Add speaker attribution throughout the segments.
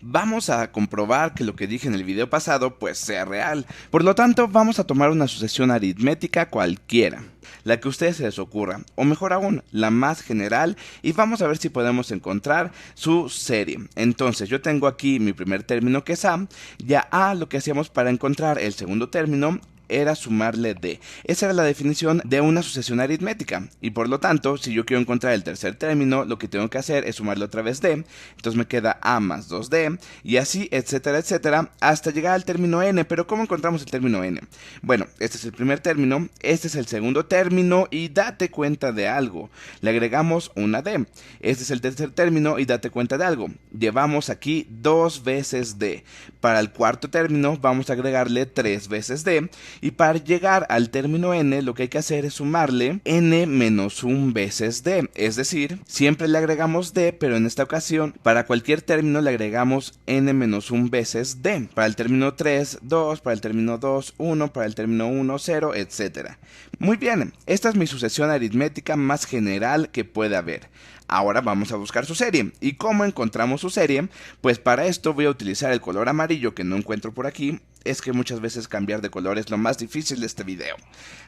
Speaker 1: vamos a comprobar que lo que dije en el video pasado pues sea real. Por lo tanto, vamos a tomar una sucesión aritmética cualquiera, la que a ustedes se les ocurra, o mejor aún, la más general, y vamos a ver si podemos encontrar su serie. Entonces, yo tengo aquí mi primer término que es A, y a A lo que hacíamos para encontrar el segundo término era sumarle D. Esa era la definición de una sucesión aritmética, y por lo tanto, si yo quiero encontrar el tercer término, lo que tengo que hacer es sumarle otra vez D, entonces me queda A más 2D, y así, etcétera, etcétera, hasta llegar al término N. Pero ¿cómo encontramos el término N? Bueno, este es el primer término, este es el segundo término, y date cuenta de algo, le agregamos una D. Este es el tercer término, y date cuenta de algo, llevamos aquí 2 veces D. Para el cuarto término vamos a agregarle 3 veces D, y para llegar al término N lo que hay que hacer es sumarle N menos 1 veces D, es decir, siempre le agregamos D, pero en esta ocasión para cualquier término le agregamos N menos 1 veces D. Para el término 3, 2, para el término 2, 1, para el término 1, 0, etc. Muy bien, esta es mi sucesión aritmética más general que puede haber. Ahora vamos a buscar su serie. ¿Y cómo encontramos su serie? Pues para esto voy a utilizar el color amarillo que no encuentro por aquí. Es que muchas veces cambiar de color es lo más difícil de este video.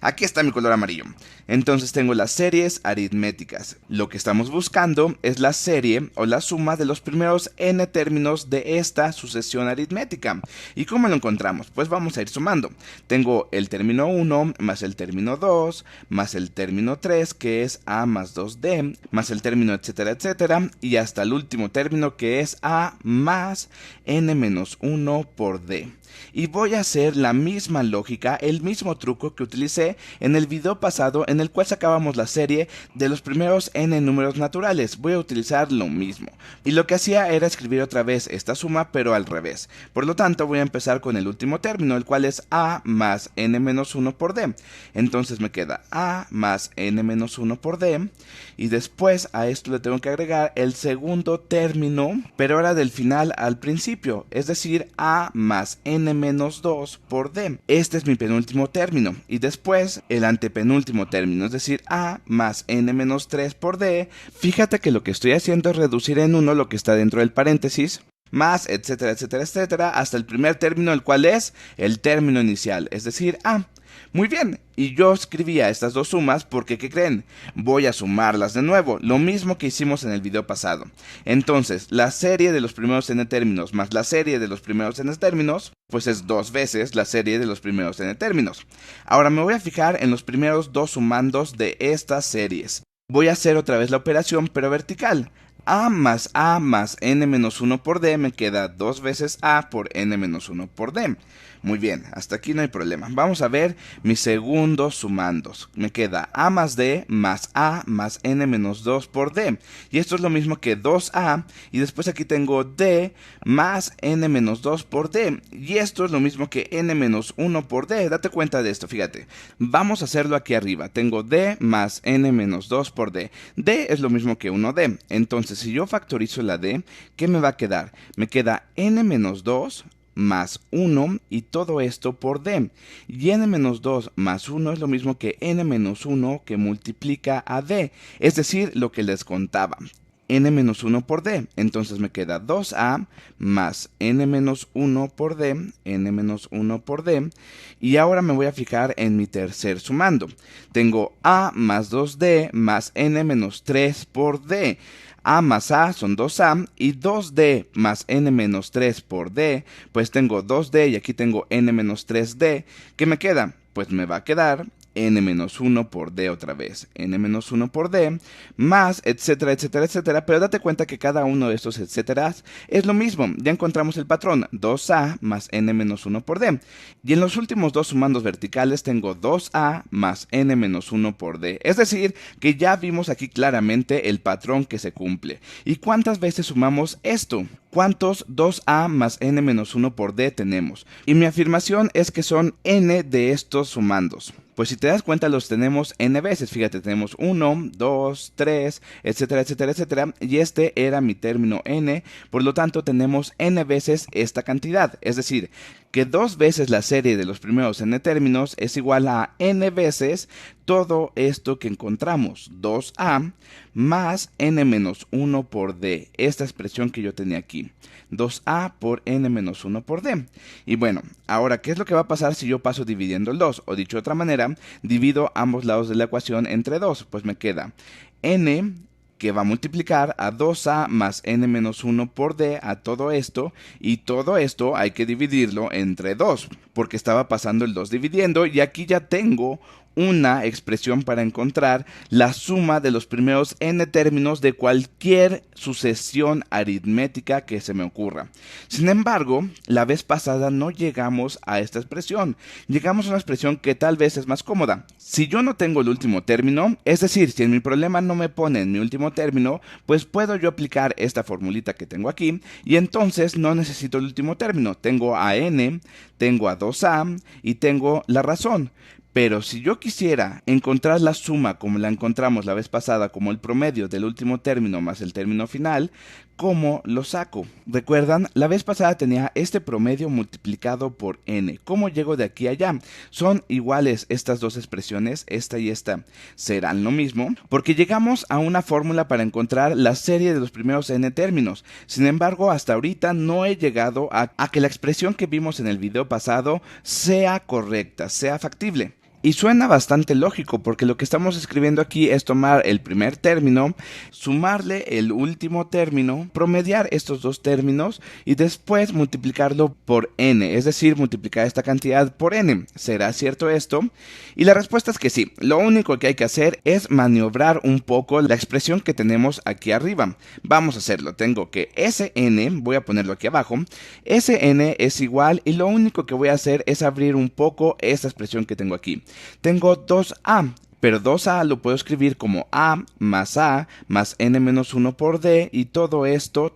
Speaker 1: Aquí está mi color amarillo. Entonces tengo las series aritméticas. Lo que estamos buscando es la serie o la suma de los primeros n términos de esta sucesión aritmética. ¿Y cómo lo encontramos? Pues vamos a ir sumando. Tengo el término 1 más el término 2 más el término 3 que es a más 2d más el término etcétera etcétera y hasta el último término que es a más n menos 1 por d. Y voy a hacer la misma lógica, el mismo truco que utilicé en el video pasado en el cual sacábamos la serie de los primeros n números naturales. Voy a utilizar lo mismo. Y lo que hacía era escribir otra vez esta suma pero al revés. Por lo tanto voy a empezar con el último término, el cual es a más n menos 1 por d. Entonces me queda a más n menos 1 por d. Y después a esto le tengo que agregar el segundo término, pero ahora del final al principio, es decir, a más n menos 2 por d. Este es mi penúltimo término. Y después el antepenúltimo término, es decir, a más n menos 3 por d. Fíjate que lo que estoy haciendo es reducir en 1 lo que está dentro del paréntesis, más etcétera, etcétera, etcétera, hasta el primer término, el cual es el término inicial, es decir, a. Muy bien, y yo escribía estas dos sumas porque, ¿qué creen? Voy a sumarlas de nuevo, lo mismo que hicimos en el video pasado. Entonces, la serie de los primeros n términos más la serie de los primeros n términos, pues es 2 veces la serie de los primeros n términos. Ahora me voy a fijar en los primeros dos sumandos de estas series. Voy a hacer otra vez la operación, pero vertical. A más n menos 1 por d me queda 2 veces a por n menos 1 por d. Muy bien, hasta aquí no hay problema. Vamos a ver mis segundos sumandos. Me queda a más n menos 2 por d. Y esto es lo mismo que 2a. Y después aquí tengo d más n menos 2 por d. Y esto es lo mismo que n menos 1 por d. Date cuenta de esto, fíjate. Vamos a hacerlo aquí arriba. Tengo d más n menos 2 por d. d es lo mismo que 1d. Entonces, si yo factorizo la d, ¿qué me va a quedar? Me queda n menos 2 más 1 y todo esto por d. Y n menos 2 más 1 es lo mismo que n menos 1 que multiplica a d, es decir, lo que les contaba. N menos 1 por d, entonces me queda 2a más n menos 1 por d, n menos 1 por d, y ahora me voy a fijar en mi tercer sumando. Tengo a más 2d más n menos 3 por d. A más A son 2A y 2D más N menos 3 por D, pues tengo 2D y aquí tengo N menos 3D. ¿Qué me queda? Pues me va a quedar n menos 1 por d otra vez, n menos 1 por d, más etcétera, etcétera, etcétera, pero date cuenta que cada uno de estos etcétera es lo mismo, ya encontramos el patrón, 2a más n menos 1 por d, y en los últimos dos sumandos verticales tengo 2a más n menos 1 por d, es decir, que ya vimos aquí claramente el patrón que se cumple. ¿Y cuántas veces sumamos esto? ¿Cuántos 2a más n menos 1 por d tenemos? Y mi afirmación es que son n de estos sumandos. Pues si te das cuenta los tenemos n veces, fíjate, tenemos 1, 2, 3, etcétera, etcétera, etcétera, y este era mi término n, por lo tanto tenemos n veces esta cantidad, es decir, que 2 veces la serie de los primeros n términos es igual a n veces todo esto que encontramos, 2a más n menos 1 por d, esta expresión que yo tenía aquí, 2a por n menos 1 por d. Y bueno, ahora, ¿qué es lo que va a pasar si yo paso dividiendo el 2? O dicho de otra manera, divido ambos lados de la ecuación entre 2, pues me queda n que va a multiplicar a 2a más n menos 1 por d a todo esto, y todo esto hay que dividirlo entre 2, porque estaba pasando el 2 dividiendo, y aquí ya tengo una expresión para encontrar la suma de los primeros n términos de cualquier sucesión aritmética que se me ocurra. Sin embargo, la vez pasada no llegamos a esta expresión. Llegamos a una expresión que tal vez es más cómoda. Si yo no tengo el último término, es decir, si en mi problema no me ponen mi último término, pues puedo yo aplicar esta formulita que tengo aquí, y entonces no necesito el último término. Tengo a n, tengo a 2a y tengo la razón. Pero si yo quisiera encontrar la suma como la encontramos la vez pasada, como el promedio del último término más el término final, ¿cómo lo saco? ¿Recuerdan? La vez pasada tenía este promedio multiplicado por n. ¿Cómo llego de aquí a allá? Son iguales estas dos expresiones, esta y esta. ¿Serán lo mismo? Porque llegamos a una fórmula para encontrar la serie de los primeros n términos. Sin embargo, hasta ahorita no he llegado a que la expresión que vimos en el video pasado sea correcta, sea factible. Y suena bastante lógico, porque lo que estamos escribiendo aquí es tomar el primer término, sumarle el último término, promediar estos dos términos y después multiplicarlo por n, es decir, multiplicar esta cantidad por n. ¿Será cierto esto? Y la respuesta es que sí. Lo único que hay que hacer es maniobrar un poco la expresión que tenemos aquí arriba. Vamos a hacerlo. Tengo que Sn, voy a ponerlo aquí abajo, Sn es igual, y lo único que voy a hacer es abrir un poco esta expresión que tengo aquí. Tengo 2a, pero 2a lo puedo escribir como a más n menos 1 por d, y todo esto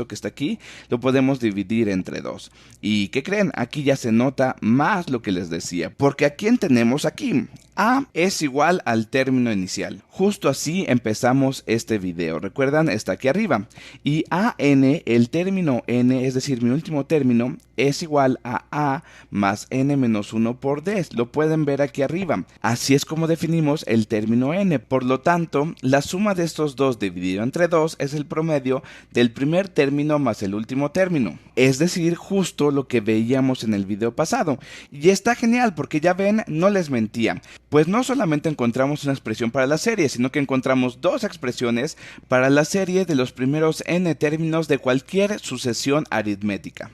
Speaker 1: que está aquí, lo podemos dividir entre 2. ¿Y qué creen? Aquí ya se nota más lo que les decía, porque ¿a quién tenemos aquí? A es igual al término inicial. Justo así empezamos este video. ¿Recuerdan? Está aquí arriba. Y an, el término n, es decir, mi último término, es igual a más n menos 1 por d. Lo pueden ver aquí arriba. Así es como definimos el término n. Por lo tanto, la suma de estos dos dividido entre 2 es el promedio del primer término más el último término. Es decir, justo lo que veíamos en el video pasado. Y está genial, porque ya ven, no les mentía. Pues no solamente encontramos una expresión para la serie, sino que encontramos dos expresiones para la serie de los primeros n términos de cualquier sucesión aritmética.